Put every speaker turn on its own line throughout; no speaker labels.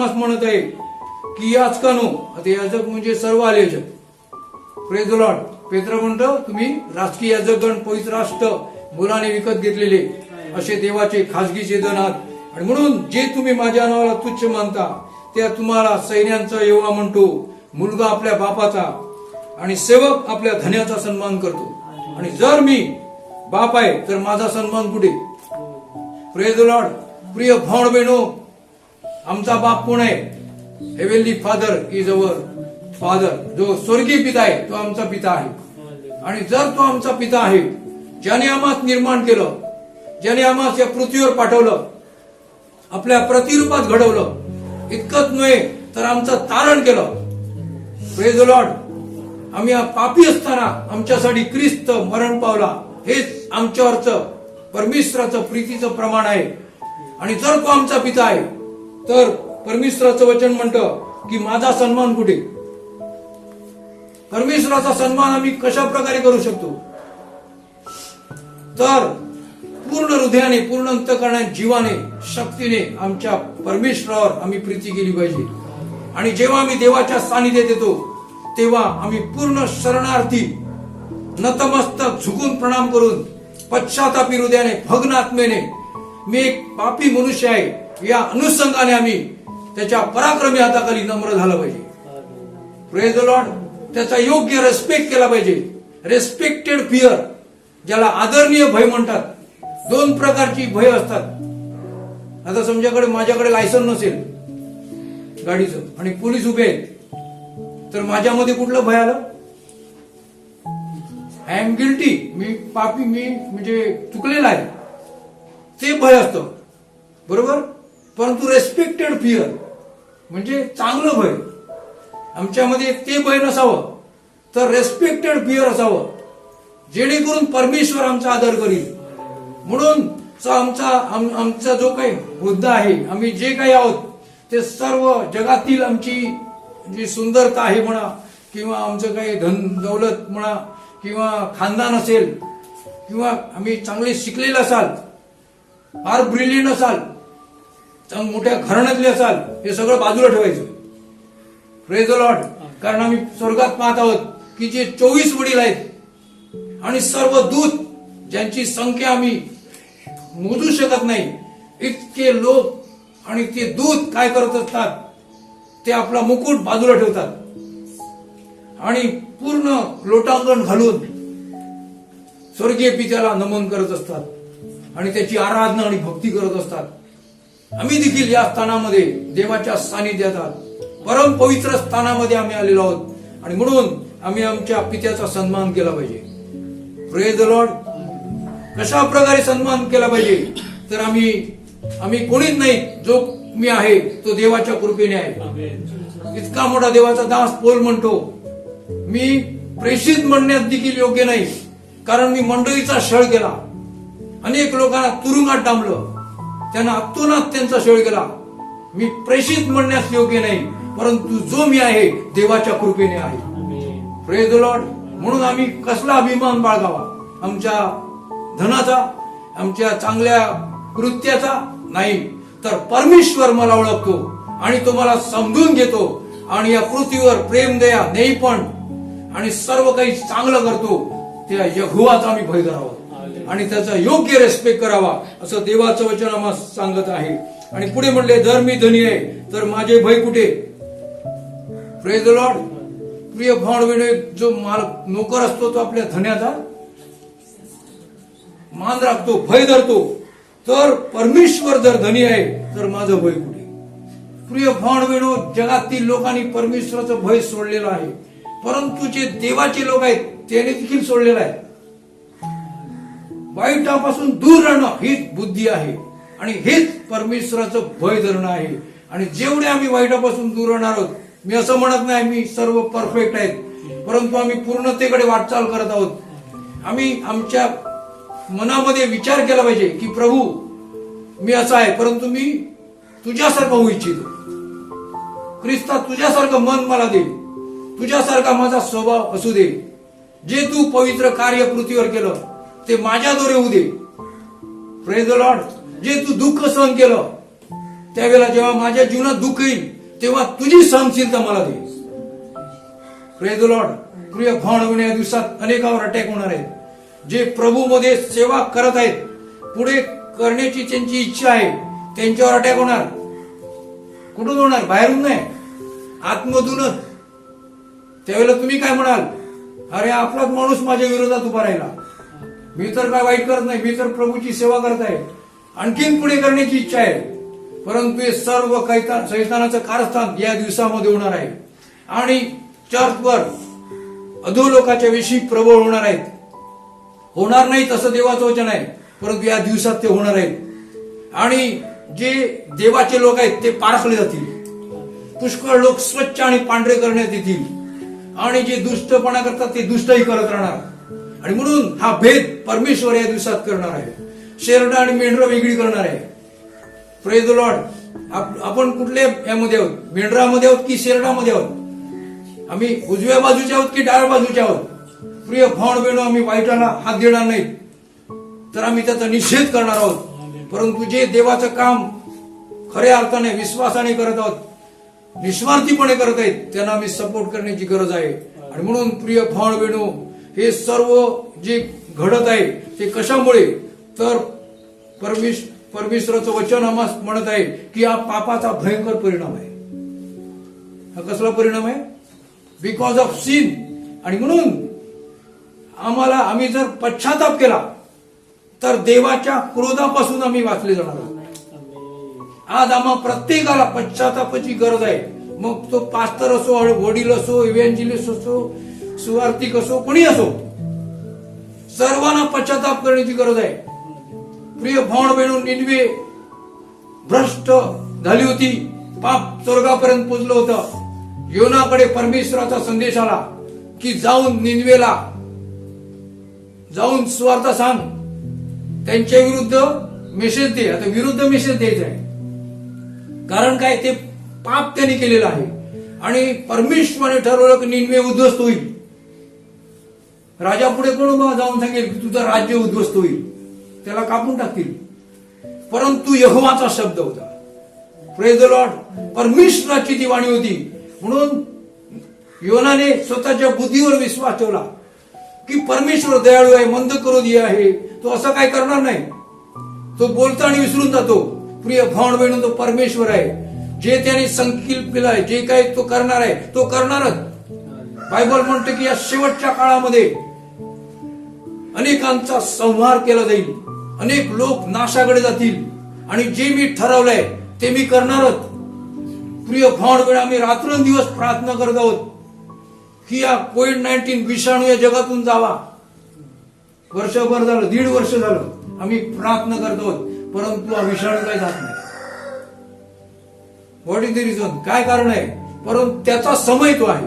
शमास म्हणत आहे की याचकानो, आता याजक म्हणजे सर्व आले याजक. Praise the Lord. पेत्र म्हणतो तुम्ही राजकीय याजकगण पवित्र राष्ट्र मुलाने विकत घेतलेले असे देवाचे खासगीचे जण आहात, आणि म्हणून जे तुम्ही माझ्या नावाला तुच्छ मानता त्या तुम्हाला सैन्यांचा यहोवा म्हणतो. मुलगा आपल्या बापाचा आणि सेवक आपल्या धन्याचा सन्मान करतो. आणि जर मी बाप आहे तर माझा सन्मान कुठे? Praise the Lord. प्रिय भाऊ बहिणो, आमचा बाप कोण आहे? Heavenly father is our father. जो स्वर्गीय पिता आहे तो आमचा पिता आहे. आणि जर तो आमचा पिता आहे, ज्याने आम्हास निर्माण केलं, ज्याने आम्हास या पृथ्वीवर पाठवलं, आपल्या प्रतिरूपात घडवलं, इतकंच नव्हे तर आमचं तारण केलं. Praise the Lord. आम्ही पापी असताना आमच्यासाठी ख्रिस्त मरण पावला. हेच आमच्यावरचं परमेश्वराचं प्रीतीचं प्रमाण आहे. आणि जर तो आमचा पिता आहे तर परमेश्वराचं वचन म्हणतं की माझा सन्मान कुठे? परमेश्वराचा सन्मान आम्ही कशा प्रकारे करू शकतो? तर पूर्ण हृदयाने, पूर्ण अंतःकरणाने, जीवाने, शक्तीने आमच्या परमेश्वरावर आम्ही प्रीती केली पाहिजे. आणि जेव्हा आम्ही देवाच्या सानिध्यात येतो तेव्हा आम्ही पूर्ण शरणार्थी, नतमस्तक झुकून प्रणाम करून, पश्चातापी हृदयाने, भग्न आत्मेने, मी एक पापी मनुष्य आहे या अनुषंगाने आम्ही त्याच्या पराक्रमी हाताखाली नम्र झालं पाहिजे. Praise the Lord. त्याचा योग्य रेस्पेक्ट केला पाहिजे. रेस्पेक्टेड फिअर, ज्याला आदरणीय भय म्हणतात. दोन प्रकारची भय असतात. आता समजाकडे माझ्याकडे लायसन नसेल गाडीचं आणि पोलीस उभे आहेत, तर माझ्यामध्ये कुठलं भय आलं? आय एम गिल्टी, मी पापी, मी म्हणजे चुकलेला आहे, ते भय असतं. बरोबर. परंतु रेस्पेक्टेड फिअर म्हणजे चांगलं भय. आमच्यामध्ये ते भय नसावं, तर रेस्पेक्टेड फिअर असावं, जेणेकरून परमेश्वर आमचा आदर करील. म्हणून आमचा जो काही मुद्दा आहे, आम्ही जे काही आहोत ते सर्व जगातील आमची जी सुंदरता आहे म्हणा, किंवा आमचं काही धन दौलत म्हणा, किंवा खानदान असेल, किंवा आम्ही चांगले शिकलेले असाल, फार ब्रिलियंट असाल, मोठ्या घराण्यातले असाल, हे सगळं बाजूला ठेवायचं. Praise the Lord. कारण आम्ही स्वर्गात पाहत आहोत की जे 24 वडील आहेत आणि सर्व दूत, ज्यांची संख्या आम्ही मोजू शकत नाही, इतके लोक आणि ते दूत काय करत असतात? ते आपला मुकुट बाजूला ठेवतात आणि पूर्ण लोटांगण घालून स्वर्गीय पित्याला नमन करत असतात आणि त्याची आराधना आणि भक्ती करत असतात. आम्ही देखील या स्थानामध्ये देवाच्या सानिध्यात, परम पवित्र स्थानामध्ये आम्ही आलेलो आहोत. आणि म्हणून आम्ही आमच्या पित्याचा सन्मान केला पाहिजे. Praise the Lord. कशा प्रकारे सन्मान केला पाहिजे? तर आम्ही कोणीच नाही, जो मी आहे तो देवाच्या कृपेने आहे. इतका मोठा देवाचा दास पोल म्हणतो, मी प्रेषित म्हणण्यात देखील योग्य नाही, कारण मी मंडळीचा छळ केला, अनेक लोकांना तुरुंगात डांबलं, त्यांना अतोनात त्यांचा छळ केला. मी प्रेषित म्हणण्यास योग्य नाही, परंतु जो मी आहे देवाच्या कृपेने आहे. Praise the Lord. म्हणून आम्ही कसला अभिमान बाळगावा? आमच्या धनाचा, आमच्या चांगल्या कृत्याचा नाही, तर परमेश्वर मला ओळखतो आणि तो मला समजून घेतो आणि या पृथ्वीवर प्रेम, दया, न्यायपण आणि सर्व काही चांगलं करतो. त्या यहोवाचा आम्ही भय करावा आणि त्याचा योग्य रेस्पेक्ट करावा, असं देवाचं वचन आम्हाला सांगत आहे. आणि पुढे म्हणले, जर मी धनी आहे तर माझे भय कुठे? Praise the Lord. प्रिय भाऊ बहिणी, जो मालक नोकर असतो तो आपल्या धन्याचा मान राखतो, भय धरतो. तर परमेश्वर जर धनी आहे तर माझं भय कुठे? प्रिय भाऊ बहिणी, जगातील लोकांनी परमेश्वराचं भय सोडलेलं आहे, परंतु जे देवाचे लोक आहेत त्याने देखील सोडलेलं आहे. वाईटापासून दूर राहणं हीच बुद्धी आहे आणि हेच परमेश्वराचं भय धरणं आहे. आणि जेवढे आम्ही वाईटापासून दूर राहणार आहोत, मी असं म्हणत नाही आम्ही सर्व परफेक्ट आहेत, परंतु आम्ही पूर्णतेकडे वाटचाल करत आहोत. आम्ही आमच्या मनामध्ये विचार केला पाहिजे की प्रभू, मी असा आहे, परंतु मी तुझ्यासारखं होऊ इच्छितो. ख्रिस्ता, तुझ्यासारखं मन मला दे, तुझ्यासारखा माझा स्वभाव असू दे. जे तू पवित्र कार्य पृथ्वीवर केलं ते माझ्याद्वारे होऊ दे. Praise the Lord. जे तू दुःख सहन केलं, त्यावेळेला जेव्हा माझ्या जीवनात दुःख येईल तेव्हा तुझी सहनशीलता मला दे. Praise the Lord. प्रिय भावना, या दिवसात अनेकावर अटॅक होणार आहेत. जे प्रभूमध्ये सेवा करत आहेत, पुढे करण्याची त्यांची इच्छा आहे, त्यांच्यावर अटॅक होणार. कुठून होणार? बाहेरून नाही, आतमधूनच. त्यावेळेला तुम्ही काय म्हणाल? अरे आपलाच माणूस माझ्या विरोधात उभा राहिला, मी तर काय वाईट करत नाही, मी तर प्रभूची सेवा करत आहे, आणखीन पुढे करण्याची इच्छा आहे. परंतु हे सर्व सैतानाचं कारस्थान या दिवसामध्ये होणार आहे आणि चर्चवर अधोलोकाच्या विषयी प्रबळ होणार आहेत. होणार नाही तसं देवाचं वचन आहे, परंतु या दिवसात ते होणार आहेत. आणि जे देवाचे लोक आहेत ते पारखले जातील. पुष्कळ लोक स्वच्छ आणि पांढरे करण्यात येतील आणि जे दुष्टपणा करतात ते दुष्टही करत राहणार. आणि म्हणून हा भेद परमेश्वर या दिवसात करणार आहे. शेरडा आणि मेंढरं वेगळी करणार आहे. Praise the Lord. आपण कुठल्या यामध्ये आहोत? मेंढरामध्ये आहोत की शेरडामध्ये आहोत? आम्ही उजव्या बाजूचे आहोत की डाव्या बाजूचे आहोत? प्रिय भावना बहिणो, आम्ही वाईटाला हात देणार नाही, तर आम्ही त्याचा निषेध करणार आहोत. परंतु जे देवाचं काम खऱ्या अर्थाने विश्वासाने करत आहोत, निस्वार्थीपणे करत आहेत, त्यांना आम्ही सपोर्ट करण्याची गरज आहे. आणि म्हणून प्रिय भावना बहिणो, हे सर्व जे घडत आहे ते कशामुळे? तर परमेश्वराचं वचन आम्हाला म्हणत आहे की हा पापाचा भयंकर परिणाम आहे. हा कसला परिणाम आहे? Because of sin. आणि म्हणून आम्ही जर पश्चाताप केला तर देवाच्या क्रोधापासून आम्ही वाचले जाणार आहोत. आज आम्हा प्रत्येकाला पश्चातापाची गरज आहे. मग तो पास्टर असो, वडील असो, इव्हॅन्जेलिस्ट असो, सुवार्थिक असो, कोणी असो, सर्वांना पश्चाताप करण्याची गरज आहे. प्रिय भावना बहिणो, निनवे भ्रष्ट झाली होती, पाप स्वर्गापर्यंत पोचलं होतं. योनाकडे परमेश्वराचा संदेश आला की जाऊन निनवेला जाऊन सुवार्ता सांग, त्यांच्या विरुद्ध मेसेज दे. आता विरुद्ध मेसेज द्यायचा आहे, कारण काय? ते पाप त्यांनी केलेलं आहे आणि परमेश्वराने ठरवलं की निनवे उद्ध्वस्त होईल. राजा पुढे कोण जाऊन सांगेल की तुझं राज्य उद्ध्वस्त होईल, त्याला कापून टाकतील. परंतु यहोवाचा शब्द होता. Praise the Lord. परमेश्वराची ती वाणी होती. म्हणून योनाने स्वतःच्या बुद्धीवर विश्वास ठेवला की परमेश्वर दयाळू आहे, मंद करोधी आहे, तो असं काय करणार नाही. तो बोलता आणि विसरून जातो. प्रिय भावना बहिण, तो परमेश्वर आहे. जे त्याने संकल्प केलं आहे, जे काही तो करणार आहे, तो करणारच. बायबल म्हणतो की या शेवटच्या काळामध्ये अनेकांचा संहार केला जाईल, अनेक लोक नाशाकडे जातील आणि जे मी ठरवलंय ते मी करणारच. प्रिय भावना बहिण, आम्ही रात्रंदिवस प्रार्थना करत आहोत की या कोविड-19 विषाणू या जगातून जावा. वर्षभर झालं, 1.5 वर्ष झालं आम्ही प्रार्थना करत आहोत, परंतु हा विषाणू काही जात नाही. What is the reason? काय कारण आहे? परंतु त्याचा समय तो आहे,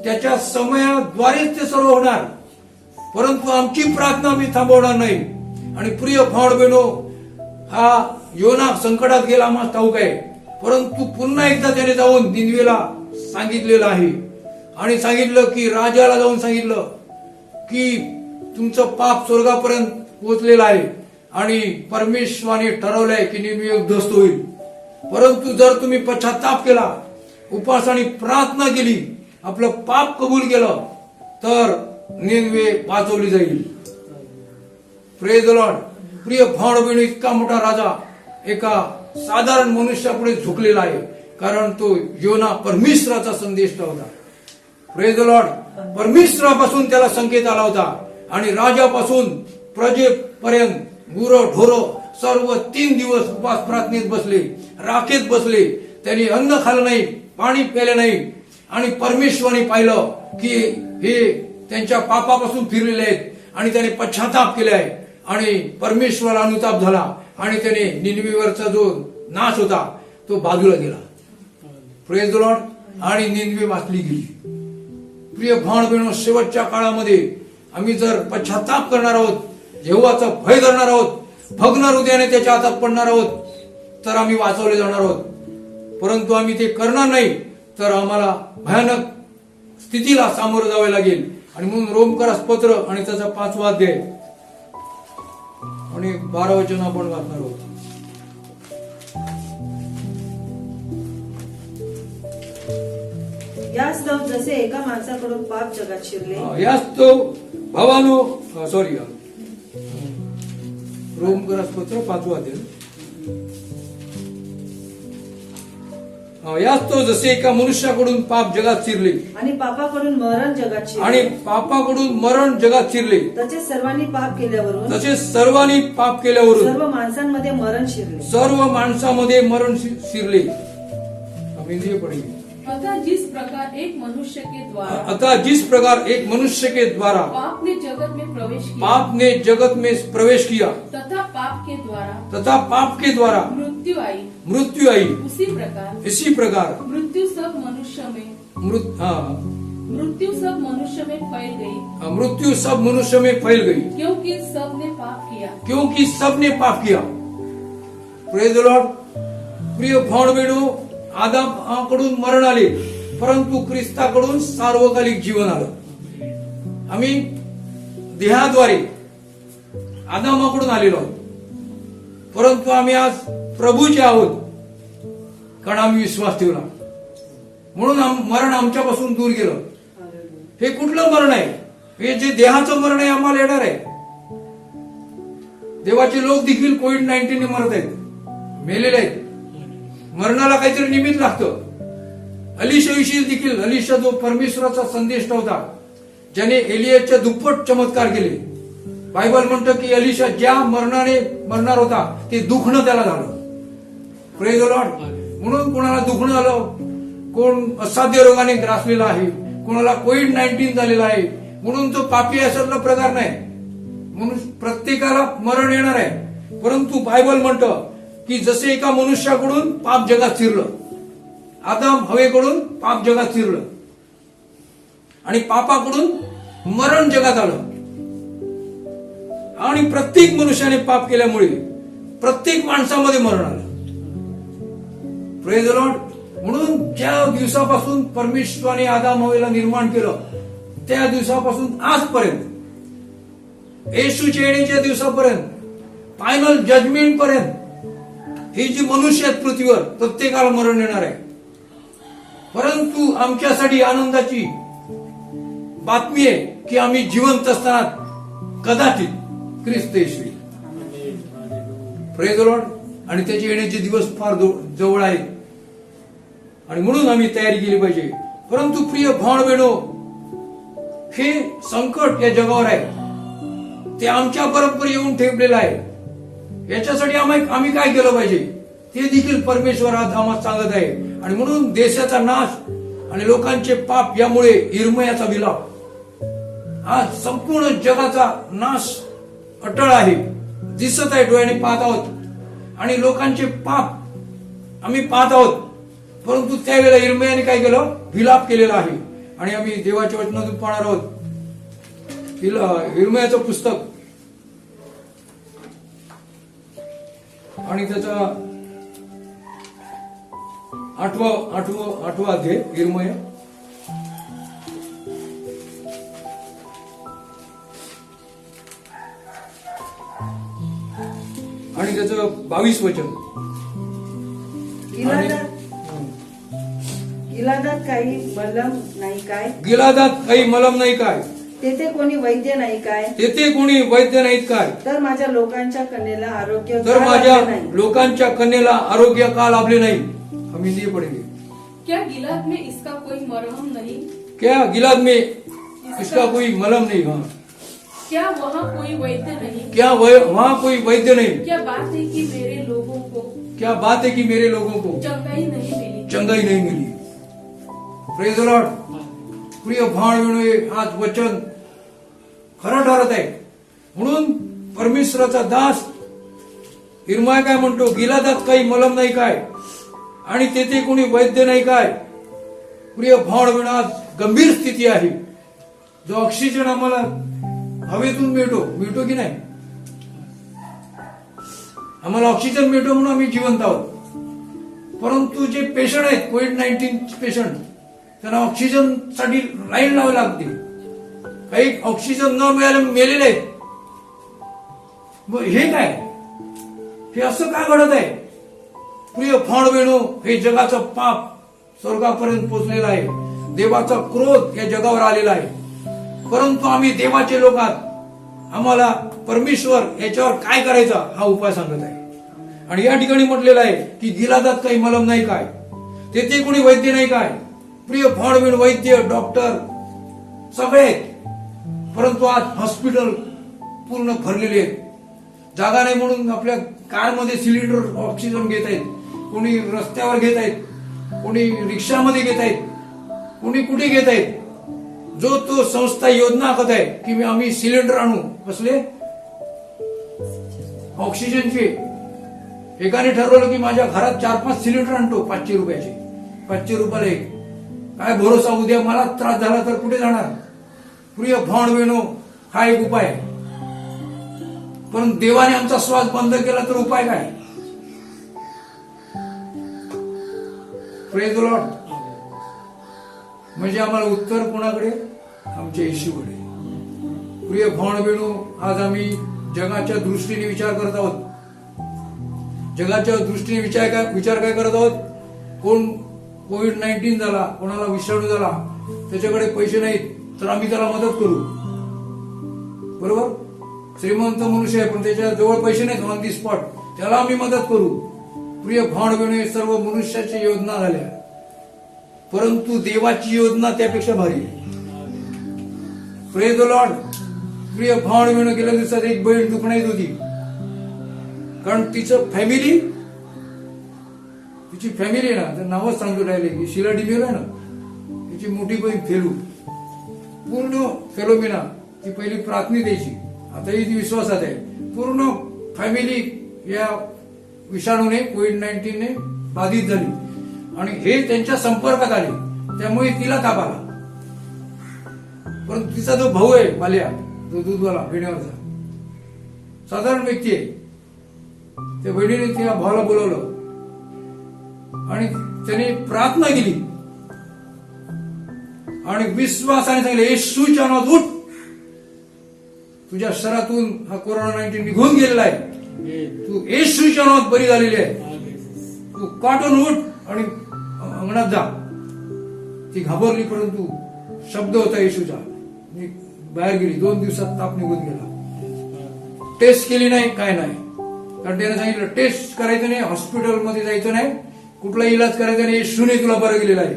त्याच्या समयाद्वारेच ते सर्व होणार. परंतु आमची प्रार्थना आम्ही थांबवणार नाही. आणि प्रिय भावना बहिणो, हा योना संकटात गेला आम्हाला ठाऊक आहे, परंतु पुन्हा एकदा त्याने जाऊन निनवेला सांगितलेलं आहे आणि सांगितलं की राजाला जाऊन सांगितलं की तुमचं पाप स्वर्गापर्यंत पोहोचलेलं आहे आणि परमेश्वराने ठरवलंय की निनवे उद्ध्वस्त होईल. परंतु जर तुम्ही पश्चाताप केला, उपवास आणि प्रार्थना केली, आपलं पाप कबूल केलं, तर निनवे वाचवली जाईल. Praise the Lord. प्रिय भावना बहिणी, इतका मोठा राजा एका साधारण मनुष्यापुढे झुकलेला आहे, कारण तो योना परमेश्वराचा संदेश होता. Praise the Lord. परमेश्वरापासून त्याला संकेत आला होता आणि राजापासून प्रजेपर्यंत गुरं ढोरं सर्व 3 दिवस उपवास प्रार्थनेत बसले, राखेत बसले. त्यांनी अन्न खाल्लं नाही, पाणी प्यायलं नाही आणि परमेश्वराने पाहिलं की हे त्यांच्या पापापासून फिरलेले आहेत आणि त्याने पश्चाताप केले आहे आणि परमेश्वराला अनुताप झाला आणि त्याने निनवेवरचा जो नाश होता तो बाजूला गेला. Praise the Lord. आणि निनवे वाचली गेली. प्रिय भावना बहिणो, शेवटच्या काळामध्ये आम्ही जर पश्चाताप करणार आहोत, यहोवाचा भय करणार आहोत, भगणार हृदयाने त्याच्या हातात पडणार आहोत, तर आम्ही वाचवले जाणार आहोत. परंतु आम्ही ते करणार नाही तर आम्हाला भयानक स्थितीला सामोरं जावे लागेल. आणि म्हणून रोमकरास पत्र आणि त्याचा 5वा अध्याय आणि 12 वचन आपण वाचणार आहोत.
याच तो जसे एका माणसाकडून पाप जगात शिरले
याच तो भावानो सॉरी रोमकरासपत्र 5 अध्याय याच तो जसे एका मनुष्याकडून पाप जगात शिरले
आणि पापाकडून मरण जगात
आणि
शिरले
पापाकडून मरण जगात शिरले
तसेच सर्वांनी पाप केल्यावरून
तसेच सर्वांनी पाप केल्यावरून
सर्व माणसांमध्ये मरण शिरले
सर्व माणसामध्ये मरण शिरले हम हिंदी में पढ़ेंगे।
अतः जिस प्रकार एक मनुष्य के द्वारा
अतः जिस प्रकार एक मनुष्य के द्वारा
पाप ने जगत में प्रवेश किया
पाप ने जगत में प्रवेश किया
तथा पाप के द्वारा
मृत्यु आई इसी प्रकार
मृत्यु सब मनुष्य में फैल गई
मृत्यु सब मनुष्य में फैल गई
क्योंकि सब ने पाप किया
प्रेज द लॉर्ड। प्रिय भाव बहिणो, आदामाकडून मरण आले परंतु ख्रिस्ताकडून सार्वकालिक जीवन आलं। आम्ही देहाद्वारे आदामाकडून आलेलो आहोत परंतु आम्ही आज प्रभूचे आहोत कारण आम्ही विश्वास ठेवला म्हणून मरण आमच्यापासून दूर गेलं। हे कुठलं मरण आहे? हे जे देहाचं मरण आहे आम्हाला येणार आहे। देवाचे लोक देखील कोविड-19 ने मरत आहेत, मेलेले आहेत। मरणाला काहीतरी निमित्त लागतं। अलिशा विषयी देखील, अलिशा जो परमेश्वराचा संदेश होता ज्याने एलियाच्या दुप्पट चमत्कार केले, बायबल म्हणतं की अलिशा ज्या मरणाने मरणार होता ते दुखणं त्याला झालं। Praise the Lord. म्हणून कोणाला दुखणं झालं, कोण असाध्य रोगाने ग्रासलेला आहे, कोणाला कोविड-19 झालेला आहे, म्हणून तो पापी असायला प्रकार नाही। म्हणून प्रत्येकाला मरण येणार आहे परंतु बायबल म्हणतं की जसे एका मनुष्याकडून पाप जगात शिरलं, आदम हवेकडून पाप जगात शिरलं आणि पापाकडून मरण जगात आलं आणि प्रत्येक मनुष्याने पाप केल्यामुळे प्रत्येक माणसामध्ये मरण आलं। Praise the Lord. म्हणून ज्या दिवसापासून परमेश्वराने आदम हवेला निर्माण केलं त्या दिवसापासून आजपर्यंत, येशूच्या येण्याच्या दिवसापर्यंत, फायनल जजमेंट पर्यंत ही जी मनुष्य आहेत पृथ्वीवर प्रत्येकाला मरण येणार आहे। परंतु आमच्यासाठी आनंदाची बातमी आहे की आम्ही जिवंत असताना कदाचित ख्रिस्त येशू येईल। Praise the Lord. आणि त्याचे येण्याचे दिवस फार जवळ आहेत आणि म्हणून आम्ही तयारी केली पाहिजे। परंतु प्रिय भाव बहिणो, हे संकट या जगावर आहे ते आमच्या बरोबर येऊन ठेवलेलं आहे। याच्यासाठी आम्ही काय केलं पाहिजे ते देखील परमेश्वर आज आम्हाला सांगत आहे। आणि म्हणून देशाचा नाश आणि लोकांचे पाप यामुळे इर्मयाचा विलाप, आज संपूर्ण जगाचा नाश अटळ आहे, दिसत आहे, डोळ्याने पाहत आहोत आणि लोकांचे पाप आम्ही पाहत आहोत। परंतु त्यावेळेला इर्मयाने काय केलं? विलाप केलेला आहे। आणि आम्ही देवाच्या वचनातून पाहणार आहोत इर्मयाचं पुस्तक आणि त्याचा 8वा अध्याय इर्मया आणि त्याचं 22 वचन।
गिलादात काही मलम नाही काय?
गिलादात काही मलम नाही काय?
तेथे कोणी वैद्य नाही काय?
तेथे कोणी वैद्य नाहीत काय?
तर माझ्या लोकांच्या कन्येला आरोग्य
तर माझ्या लोकांच्या कन्येला आरोग्य का लाभले नाही? हम हिंदी पढ़ेंगे।
क्या गिलाद में इसका कोई मरहम नहीं?
क्या गिलाद में इसका कोई मलम नहीं? हाँ।
क्या वहाँ कोई वैद्य नहीं?
क्या वहाँ कोई वैद्य नहीं?
क्या बात है कि मेरे लोगों को चंगाई नहीं मिली?
Praise the Lord. प्रिय भाव बहिणो, आज वचन खरं ठरत आहे। म्हणून परमेश्वराचा दास इर्मया काय म्हणतो? गिलादात काही मलम नाही काय आणि तेथे कोणी वैद्य नाही काय? प्रिय भाव बहिणो, आज गंभीर स्थिती आहे। जो ऑक्सिजन आम्हाला हवेतून मिळतो की नाही? आम्हाला ऑक्सिजन मिळतो म्हणून आम्ही जिवंत आहोत। परंतु जे पेशंट आहेत कोविड-19 पेशंट, त्यांना ऑक्सिजन साठी लाईन लावावी लागते। काही ऑक्सिजन न मिळाले मेलेले आहेत। हे काय? हे असं का घडत आहे? प्रिय भाव बहिणो, हे जगाचं पाप स्वर्गापर्यंत पोहोचलेलं आहे। देवाचा क्रोध या जगावर आलेला आहे, परंतु आम्ही देवाचे लोक आहात, आम्हाला परमेश्वर याच्यावर काय करायचा हा उपाय सांगत आहे. आणि या ठिकाणी म्हटलेलं आहे की गिलादात काही मलम नाही काय, तेथे कोणी वैद्य नाही काय, प्रिय भावबीण वैद्य डॉक्टर सगळे आहेत, परंतु आज हॉस्पिटल पूर्ण भरलेले आहेत. जागा नाही म्हणून आपल्या कारमध्ये सिलेंडर ऑक्सिजन घेत आहेत, कोणी रस्त्यावर घेत आहेत, कोणी रिक्षामध्ये घेत आहेत, कोणी कुठे घेत आहेत. जो तो संस्था योजना आखत आहे की आम्ही सिलेंडर आणू, कसले ऑक्सिजनचे. एकाने ठरवलं की माझ्या घरात 4-5 सिलेंडर आणतो 500 रुपयाचे, 500 रुपयाला एक. काय भरोसा, उद्या मला त्रास झाला तर कुठे जाणार. प्रिय भावबीणो, हा एक उपाय आहे. पण देवाने आमचा श्वास बंद केला तर उपाय काय. Praise the Lord. म्हणजे आम्हाला उत्तर कोणाकडे, आमच्या येशूकडे. प्रिय भावबीणो, आज आम्ही जगाच्या दृष्टीने विचार करत आहोत. जगाच्या दृष्टीने विचार काय करत आहोत. कोण कोविड-19 झाला, कोणाला विषाणू झाला, त्याच्याकडे पैसे नाहीत तर आम्ही त्याला मदत करू, बरोबर. श्रीमंत मनुष्य आहे पण त्याच्या जवळ पैसे नाहीत, ऑन दी स्पॉट त्याला आम्ही मदत करू. प्रिय भावबीणो, सर्व मनुष्याची योजना झाल्या, परंतु देवाची योजना त्यापेक्षा भारी आहे. Praise the Lord. प्रिय भावबीणो, गेल्या दिवसात एक बहीण दुखण्यात होती, कारण तिचं फॅमिली, तिची फॅमिली ना, तर नावच सांगतो राहिले की शिला डिमेलो आहे ना, तिची मोठी बहीण फेलू, पूर्ण फेलोमिना, ती पहिली प्राथमिक द्यायची, आताही ती विश्वासात आहे. पूर्ण फॅमिली या विषाणूने कोविड-19 बाधित झाली आणि हे त्यांच्या संपर्कात आले, त्यामुळे तिला ताप आला. परंतु तिचा जो भाऊ आहे माल्या, जो दूधवाला भेण्यावरचा साधारण व्यक्ती आहे, त्या बहिणीने तिला भावाला बोलवलं आणि त्याने प्रार्थना केली आणि विश्वासाने सांगितलं, येशूच्या नावात उठ, तुझ्या शरीरातून हा कोरोना-19 निघून गेलेला आहे, तू येशूच्या नावात बरी झालेली आहे, तू काटून उठ आणि अंगणात जा. ती घाबरली, परंतु शब्द होता येशूचा, बाहेर गेली. 2 दिवसात ताप निघून गेला. टेस्ट केली नाही, काय नाही, कारण त्याने सांगितलं टेस्ट करायचं नाही, हॉस्पिटलमध्ये जायचं नाही, कुठला इलाज करायचा नाही, येशूने तुला बरं गेलेला आहे.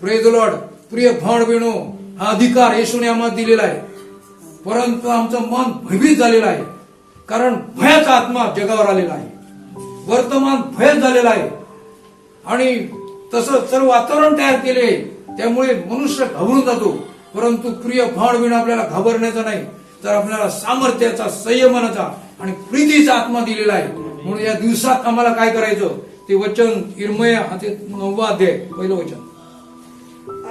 Praise the Lord. प्रिय भावबीणो, हा अधिकार येशूने आम्हाला दिलेला आहे, परंतु आमचं मन भयभीत झालेलं आहे, कारण भयाचा आत्मा जगावर आलेला आहे, वर्तमान भयच झालेला आहे आणि तसं सर्व वातावरण तयार केले, त्यामुळे मनुष्य घाबरून जातो. परंतु प्रिय भावबीणो, आपल्याला घाबरण्याचा नाही, तर आपल्याला सामर्थ्याचा, संयमानाचा आणि प्रीतीचा आत्मा दिलेला आहे. म्हणून या दिवसात आम्हाला काय करायचं ते वचन इर्मया 9 अध्याय 1 वचन.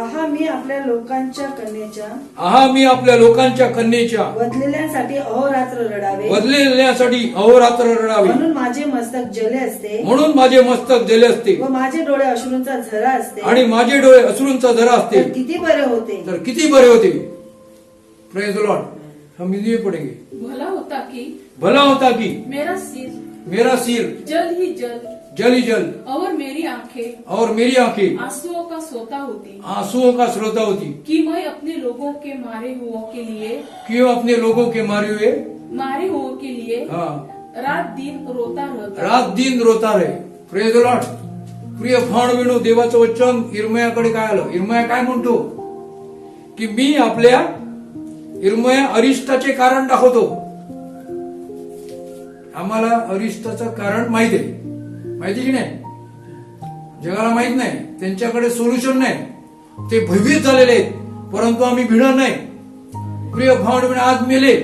आहा मी आपल्या लोकांच्या कन्येच्या,
आहा मी आपल्या लोकांच्या कन्येच्या
बदलेल्यांसाठी अहोरात्र रडावे,
बदलेल्यासाठी अहोरात्र रडावे,
म्हणून माझे मस्तक जले असते,
म्हणून माझे मस्तक जले असते
व माझे डोळे अश्रूंचा झरा असते,
आणि माझे डोळे अश्रूंचा झरा असते,
तर किती बरे होते,
तर किती बरे होते. Praise the Lord. हम हिंदी में पढ़ेंगे. भला होता कि मेरा सिर
जल ही जल,
जल ही जल,
और मेरी आंखें आंसुओं का स्रोता होती, कि मैं अपने लोगों के मारे हुओं के लिए,
क्यों अपने लोगों के
मारे हुओं के लिए रात दिन रोता रहे. Praise the Lord. प्रिय भावबीणो, देवाचं वचन इर्मयाकडे काय आलं. इर्मया काय म्हणतो की मी आपल्या, इर्मया अरिष्टाचे कारण दाखवतो. आम्हाला अरिष्टाचं कारण माहिती की नाही, जगाला माहित नाही, त्यांच्याकडे सोल्युशन नाही, ते भयभीत झालेले आहेत, परंतु आम्ही भिणार नाही. प्रिय भावबीणो, आज मेले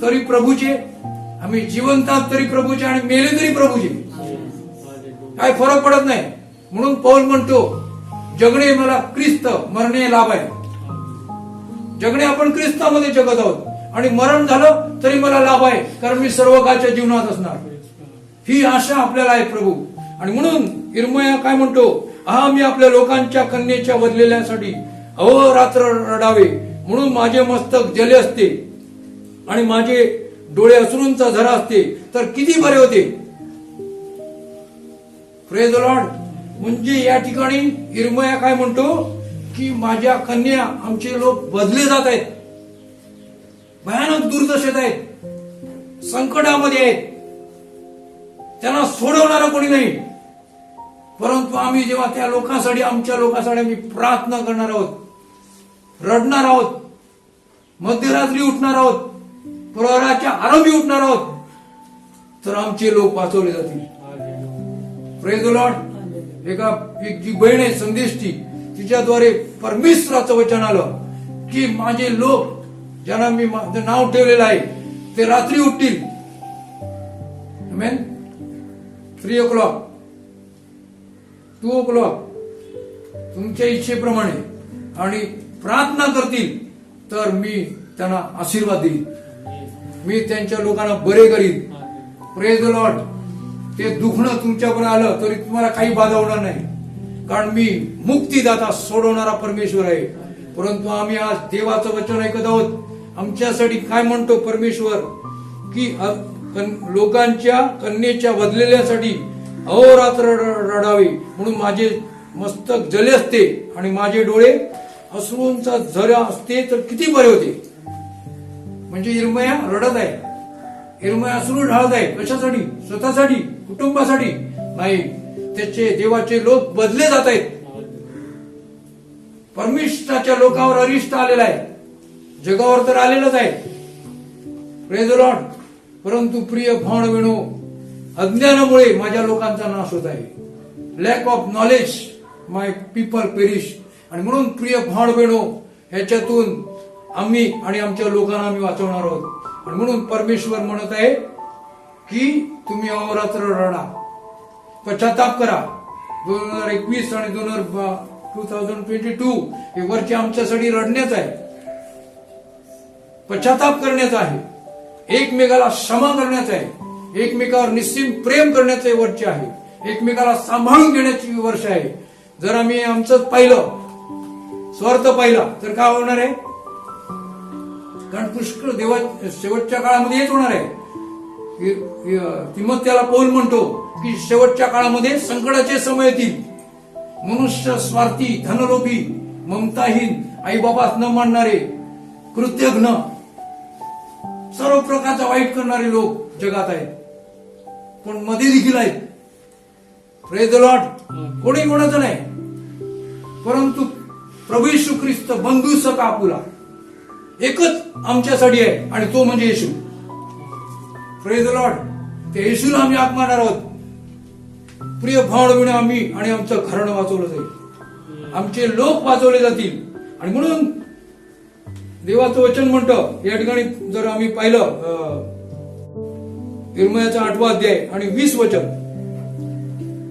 तरी प्रभूचे, आम्ही जिवंत आहोत तरी प्रभूचे आणि मेले तरी प्रभूचे, काय फरक पडत नाही. म्हणून पौल म्हणतो, जगणे मला ख्रिस्त, मरणे लाभ आहे. जगणे आपण ख्रिस्तामध्ये जगत आहोत आणि मरण झालं तरी मला लाभ आहे, कारण मी सर्व काळच्या जीवनात असणार, ही आशा आपल्याला आहे प्रभू. आणि म्हणून इर्मया काय म्हणतो, आहा मी आपल्या लोकांच्या कन्येच्या बदलेल्यासाठी अहोरात्र रडावे, म्हणून माझे मस्तक जले असते आणि माझे डोळे अश्रूंचा झरा असते, तर किती बरे होते. Praise the Lord. म्हणजे या ठिकाणी इर्मया काय म्हणतो की की माझ्या कन्या आमचे लोक बदले जात आहेत, भयानक दुर्दशेत आहेत, संकटामध्ये आहेत, त्यांना सोडवणारा कोणी नाही. परंतु आम्ही जेव्हा त्या लोकांसाठी, आमच्या लोकांसाठी आम्ही प्रार्थना करणार आहोत, रडणार आहोत, मध्यरात्री उठणार आहोत, प्रहराच्या आरंभी उठणार आहोत, तर आमचे लोक वाचवले जातील. Praise the Lord. एक जी बहीण आहे संदेशची, तिच्याद्वारे परमेश्वराचं वचन आलं की माझे लोक ज्यांना मी माझं नाव ठेवलेलं आहे ते रात्री उठतील. आमेन. 3 o'clock, 2 o'clock तुमच्या इच्छेप्रमाणे आणि प्रार्थना करतील तर मी त्यांना आशीर्वाद देईन, मी त्यांच्या लोकांना बरे करीन. Praise the Lord. ते दुखणं तुमच्याकडे आलं तरी तुम्हाला काही बाधा होणार नाही, कारण मी मुक्तीदाता, सोडवणारा परमेश्वर आहे. परंतु आम्ही आज देवाचं वचन ऐकत आहोत. आमच्यासाठी काय म्हणतो परमेश्वर की लोकांच्या कन्येच्या बदलेल्यासाठी अहोरात्र रडावे, म्हणून माझे मस्तक जले असते आणि माझे डोळे अश्रूंचा झरा असते तर किती बरे होते. म्हणजे इर्मया रडत आहे, इर्मया अश्रू ढाळत आहे. कशासाठी? स्वतःसाठी, कुटुंबासाठी नाही. त्याचे देवाचे लोक बदले जात आहेत. परमेश्वराच्या लोकांवर अरिष्ट आलेला आहे, जगावर तर आलेलंच आहे. Praise the lord. परंतु प्रिय भावनो, अज्ञानामुळे माझ्या लोकांचा नाश होत आहे. Lack of knowledge my people perish. आणि म्हणून प्रिय भावनो, ह्याच्यातून आम्ही आणि आमच्या लोकांना आम्ही वाचवणार आहोत. आणि म्हणून परमेश्वर म्हणत आहे की तुम्ही अहोरात्र रडा, पश्चाताप करा. 2021 आणि 2022 हे वर्ष आमच्यासाठी रडण्याचं आहे, पश्चाताप करण्याचा आहे, एकमेकाला क्षमा करण्याचं आहे, एकमेकावर निस्सीम प्रेम करण्याचं हे वर्ष आहे, एकमेकाला सांभाळून घेण्याची वर्ष आहे. जर आम्ही आमचं पाहिलं, स्वार्थ पाहिला तर काय होणार आहे? कारण पुष्कळ देवा शेवटच्या काळामध्ये हेच होणार आहे. तिमोथेला पौल म्हणतो की शेवटच्या काळामध्ये संकटाचे समय येतील. मनुष्य स्वार्थी, धनलोभी, ममताहीन, आईबाबास न मानणारे, कृतज्ञ, सर्व प्रकारचा वाईट करणारे लोक जगात आहेत, पण मध्ये देखील आहेत. Praise the Lord. कोणी कोणाचं नाही, परंतु प्रभू येशू ख्रिस्त बंधू सखा आपुला एकच आमच्यासाठी आहे आणि तो म्हणजे येशू. Praise the Lord. त्या येशूला आम्ही हाक मारणार आहोत. प्रिय भावना, आम्ही आणि आमचं घराणं वाचवलं जाईल, आमचे लोक वाचवले जातील. आणि म्हणून देवाचं वचन म्हणतं या ठिकाणी, जर आम्ही पाहिलं इर्मयाचा 8वा अध्याय आणि 20 वचन,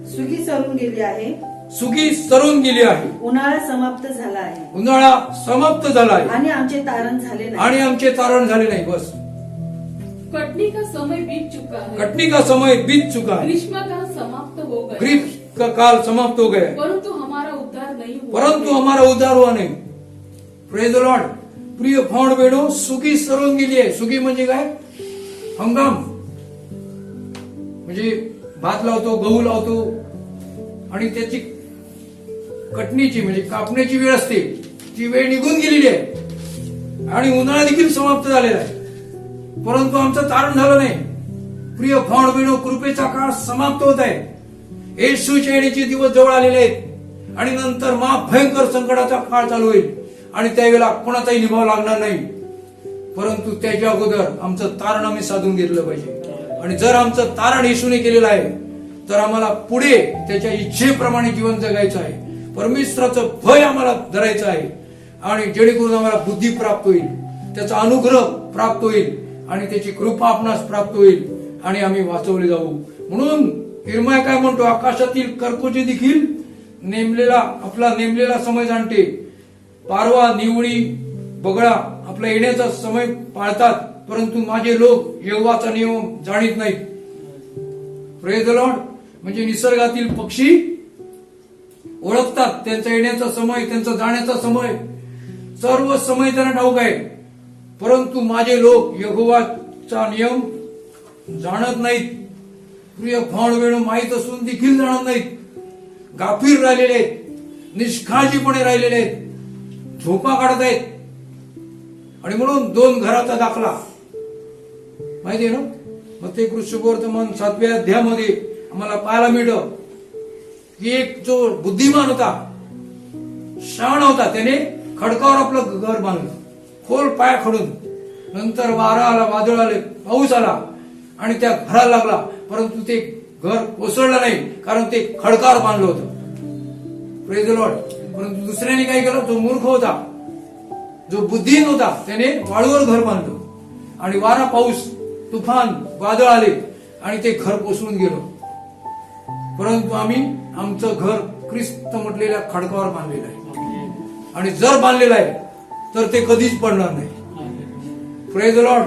सुगी सरून गेली आहे,
सुगी सरून गेली आहे,
उन्हाळा समाप्त झाला आहे,
उन्हाळा समाप्त झाला आहे
आणि आमचे तारण झाले नाही,
आणि आमचे तारण झाले नाही. बस.
कटनी का समय बीत चुका है,
कटनी का समय बीत चुका है,
ग्रीष्म काल समाप्त हो गया,
ग्रीष्म का काल समाप्त हो गया,
परंतु हमारा उद्धार नहीं हुआ,
परंतु हमारा उद्धार हुआ नहीं. Praise the Lord. प्रिय भावण बेडो, सुगी सरून गेली आहे. सुगी म्हणजे काय? हंगाम. म्हणजे भात लावतो, गहू लावतो आणि त्याची कटणीची म्हणजे कापण्याची वेळ असते, ती वेळ निघून गेलेली आहे आणि उन्हाळा देखील समाप्त झालेला आहे, परंतु आमचं तारण झालं नाही. प्रिय भावण, कृपेचा काळ समाप्त होत आहे. येशूच्या येण्याचे दिवस जवळ आलेले आहेत आणि नंतर भयंकर संकटाचा काळ चालू होईल आणि त्यावेळेला कोणाचाही निभाव लागणार नाही. परंतु त्याच्या अगोदर आमचं तारण आम्ही साधून घेतलं पाहिजे. आणि जर आमचं तारण येशूने केलेलं आहे तर आम्हाला पुढे त्याच्या इच्छेप्रमाणे जीवन जगायचं आहे. परमेश्वराचं भय आम्हाला धरायचं आहे आणि जेणेकरून आम्हाला बुद्धी प्राप्त होईल, त्याचा अनुग्रह प्राप्त होईल आणि त्याची कृपा आपणास प्राप्त होईल आणि आम्ही वाचवले जाऊ. म्हणून इर्मया काय म्हणतो? आकाशातील कर्कोचे देखील आपला नेमलेला समय जाणते. पारवा, निवळी, बगळा आपला येण्याचा समय पाळतात, परंतु माझे लोक यहोवाचा नियम जाणीत नाहीत. Praise the Lord. म्हणजे निसर्गातील पक्षी ओळखतात त्यांचा येण्याचा समय, त्यांचा जाण्याचा समय, सर्व समय त्यांना ठाऊक आहे. परंतु माझे लोक यहोवाचा नियम जाणत नाहीत. प्रिय भावण, माहीत असून देखील जाणत नाहीत. गाफीर राहिलेले आहेत, निष्काळजीपणे राहिलेले आहेत. झोपा काढत आहेत. आणि म्हणून 2 घराचा दाखला माहिती आहे ना. मग ते कृष्णवर्तमान 7व्या अध्यायामध्ये आम्हाला पाहायला मिळतं की एक जो बुद्धिमान होता, शहाणा होता, त्याने खडकावर आपलं घर बांधलं, खोल पाया खडून. नंतर वारा आला, वादळ आले, पाऊस आला आणि त्या घराला लागला, परंतु ते घर कोसळलं नाही, कारण ते खडकावर बांधलं होतं. Praise the lord. परंतु दुसऱ्याने काय केलं, जो मूर्ख होता, जो बुद्धिहीन होता, त्याने वाळूवर घर बांधलं आणि वारा, पाऊस, तुफान, वादळ आले आणि ते घर कोसळून गेलं. परंतु आम्ही आमचं घर ख्रिस्त म्हटलेल्या खडकावर बांधलेलं आहे. आणि जर बांधलेलं आहे तर ते कधीच पडणार नाही. Praise the Lord.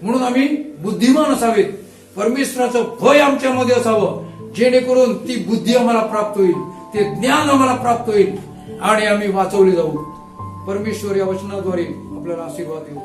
म्हणून आम्ही बुद्धिमान असावेत, परमेश्वराचं भय आमच्यामध्ये असावं, जेणेकरून ती बुद्धी आम्हाला प्राप्त होईल, ते ज्ञान आम्हाला प्राप्त होईल आणि आम्ही वाचवले जाऊ. परमेश्वर या वचनाद्वारे आपल्याला आशीर्वाद देऊ.